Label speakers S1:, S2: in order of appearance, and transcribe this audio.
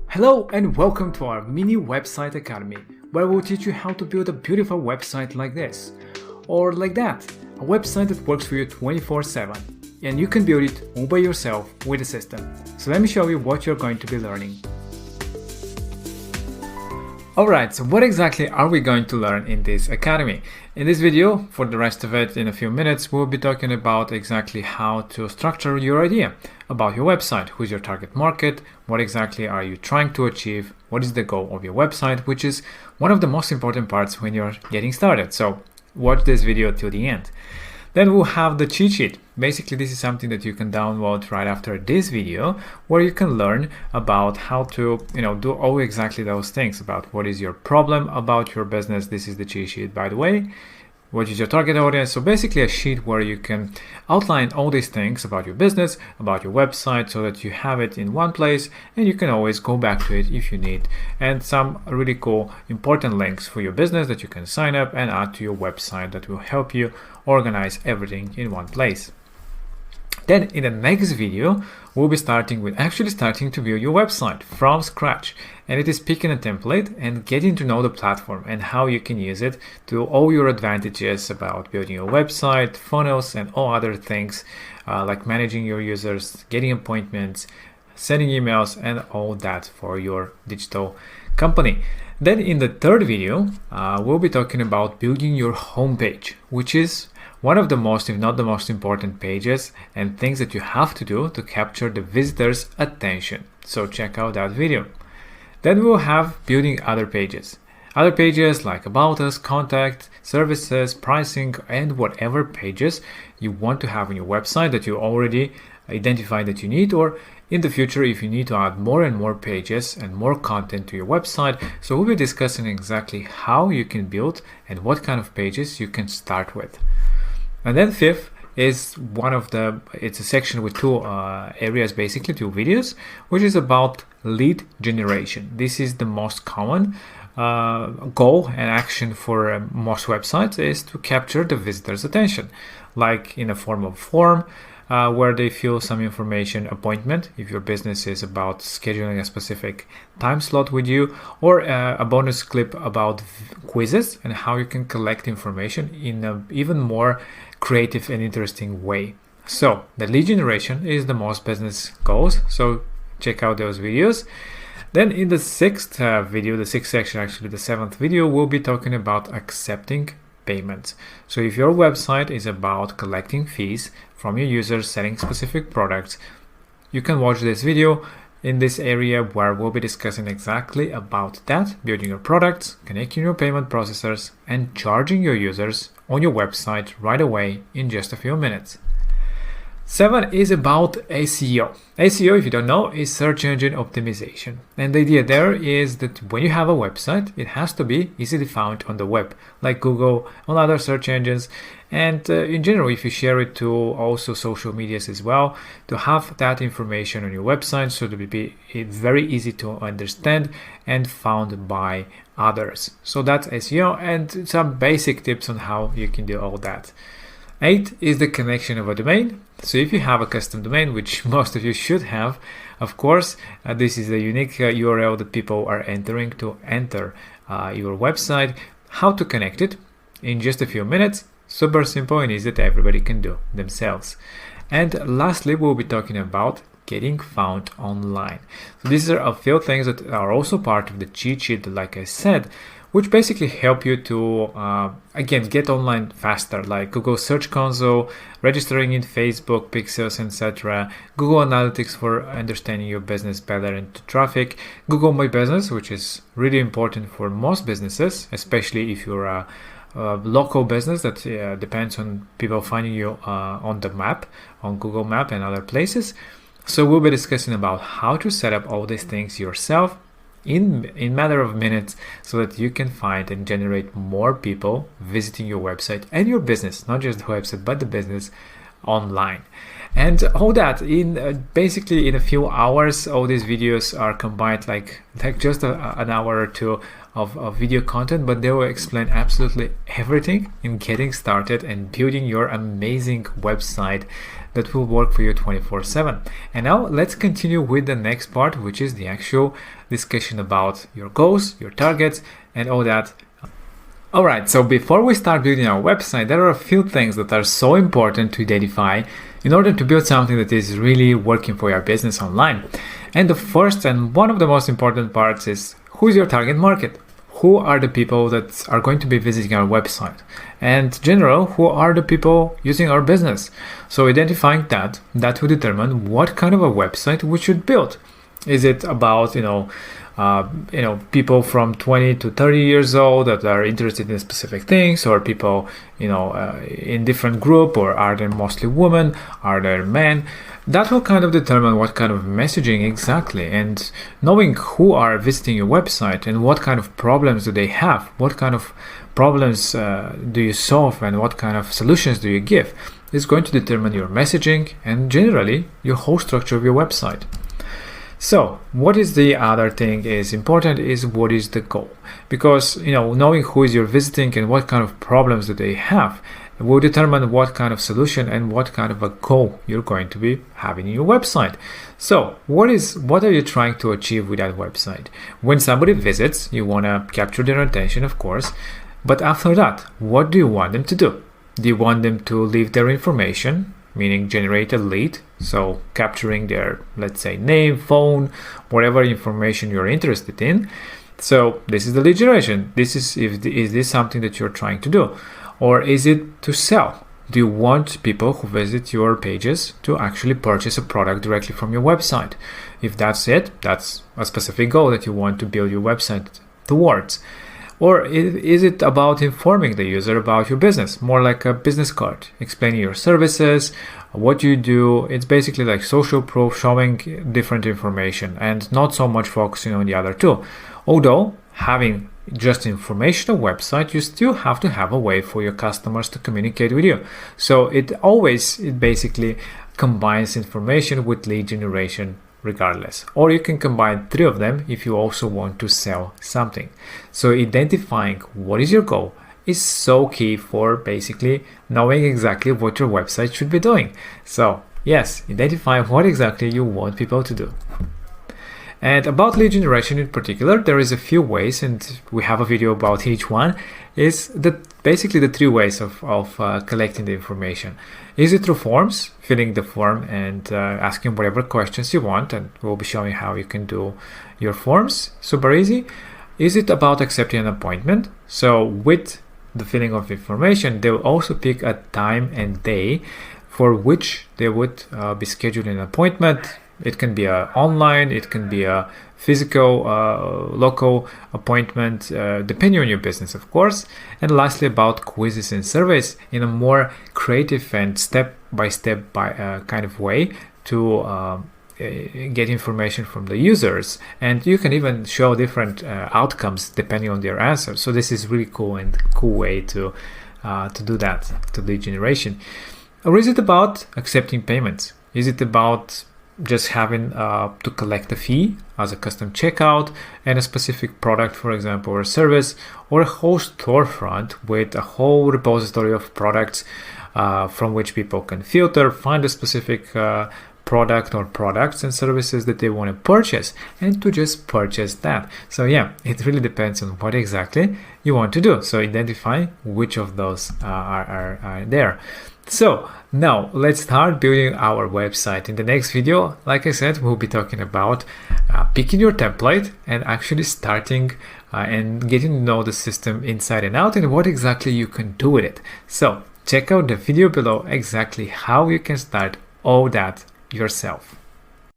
S1: Hello and welcome to our mini website academy, where we'll teach you how to build a beautiful website like this, or like that, a website that works for you 24/7, and you can build it all by yourself with a system. So let me show you what you're going to be learning. Alright, so what exactly are we going to learn in this academy? In this video, for the rest of it in a few minutes, we'll be talking about exactly how to structure your idea about your website. Who's your target market? What exactly are you trying to achieve? What is the goal of your website? Which is one of the most important parts when you're getting started. So watch this video till the end. Then we'll have the cheat sheet. Basically, this is something that you can download right after this video, where you can learn about how to, do all exactly those things about what is your problem about your business. This is the cheat sheet, by the way. What is your target audience? So basically a sheet where you can outline all these things about your business, about your website, so that you have it in one place and you can always go back to it if you need. And some really cool, important links for your business that you can sign up and add to your website that will help you organize everything in one place. Then in the next video, we'll be starting to build your website from scratch. And it is picking a template and getting to know the platform and how you can use it to all your advantages about building your website, funnels, and all other things like managing your users, getting appointments, sending emails, and all that for your digital company. Then in the third video, we'll be talking about building your homepage, which is one of the most, if not the most important pages and things that you have to do to capture the visitor's attention. So check out that video. Then we'll have building other pages. Other pages like About Us, Contact, Services, Pricing, and whatever pages you want to have on your website that you already identified that you need, or in the future if you need to add more and more pages and more content to your website. So we'll be discussing exactly how you can build and what kind of pages you can start with. And then fifth is it's a section with two areas, basically two videos, which is about lead generation. This is the most common goal and action for most websites, is to capture the visitor's attention, like in a form of form where they fill some information, appointment, if your business is about scheduling a specific time slot with you, or a bonus clip about quizzes and how you can collect information in an even more creative and interesting way. So the lead generation is the most business goals, so check out those videos. Then in the sixth video, the sixth section, actually the seventh video, we'll be talking about accepting payments. So if your website is about collecting fees from your users, selling specific products, you can watch this video in this area where we'll be discussing exactly about that, building your products, connecting your payment processors, and charging your users on your website right away in just a few minutes. 7 is about SEO. SEO, if you don't know, is search engine optimization. And the idea there is that when you have a website, it has to be easily found on the web, like Google, on other search engines. And in general, if you share it to also social medias as well, to have that information on your website so to be very easy to understand and found by others. So that's SEO and some basic tips on how you can do all that. 8 is the connection of a domain. So if you have a custom domain, which most of you should have, of course, this is a unique URL that people are entering to enter your website. How to connect it in just a few minutes. Super simple and easy that everybody can do themselves. And lastly, we'll be talking about getting found online. So these are a few things that are also part of the cheat sheet, like I said, which basically help you to, again, get online faster, like Google Search Console, registering in Facebook, Pixels, etc., Google Analytics for understanding your business better and traffic, Google My Business, which is really important for most businesses, especially if you're a local business that depends on people finding you on the map, on Google Map and other places. So we'll be discussing about how to set up all these things yourself in matter of minutes, so that you can find and generate more people visiting your website and your business, not just the website but the business online. And all that in basically in a few hours. All these videos are combined like just an hour or two of video content, but they will explain absolutely everything in getting started and building your amazing website that will work for you 24/7. And now let's continue with the next part, which is the actual discussion about your goals, your targets, and all that. Alright, so before we start building our website, there are a few things that are so important to identify in order to build something that is really working for your business online. And the first and one of the most important parts is, who is your target market? Who are the people that are going to be visiting our website? And in general, who are the people using our business? So identifying that will determine what kind of a website we should build. Is it about, people from 20 to 30 years old that are interested in specific things, or people, in different group, or are they mostly women? Are there men? That will kind of determine what kind of messaging exactly, and knowing who are visiting your website and what kind of problems do they have, what kind of problems do you solve, and what kind of solutions do you give, is going to determine your messaging and generally your whole structure of your website. So what is the other thing is important is what is the goal, because knowing who is you're visiting and what kind of problems do they have will determine what kind of solution and what kind of a goal you're going to be having in your website. So what are you trying to achieve with that website? When somebody visits, you want to capture their attention, of course, but after that, what do you want them to do? Do you want them to leave their information, meaning generate a lead, so capturing their, let's say, name, phone, whatever information you're interested in? So this is the lead generation. Is this something that you're trying to do? Or is it to sell? Do you want people who visit your pages to actually purchase a product directly from your website? If that's it, that's a specific goal that you want to build your website towards. Or is it about informing the user about your business, more like a business card, explaining your services, what you do? It's basically like social proof, showing different information and not so much focusing on the other two. Although having just informational website, you still have to have a way for your customers to communicate with you. So it basically combines information with lead generation regardless. Or you can combine three of them if you also want to sell something. So identifying what is your goal is so key for basically knowing exactly what your website should be doing. So yes, identify what exactly you want people to do. And about lead generation in particular, there is a few ways, and we have a video about each one. Is basically the three ways of collecting the information. Is it through forms, filling the form and asking whatever questions you want, and we'll be showing how you can do your forms super easy. Is it about accepting an appointment? So with the filling of information, they will also pick a time and day for which they would be scheduling an appointment. It can be online, it can be a physical, local appointment, depending on your business, of course. And lastly, about quizzes and surveys in a more creative and step-by-step kind of way to get information from the users. And you can even show different outcomes depending on their answers. So this is really cool way to do that, to lead generation. Or is it about accepting payments? Is it about just having to collect a fee as a custom checkout and a specific product, for example, or a service, or a whole storefront with a whole repository of products from which people can filter, find a specific product or products and services that they want to purchase, and to just purchase that. So yeah, it really depends on what exactly you want to do. So identify which of those are there. So now let's start building our website. In the next video, like I said, we'll be talking about picking your template and actually starting and getting to know the system inside and out and what exactly you can do with it. So check out the video below exactly how you can start all that yourself.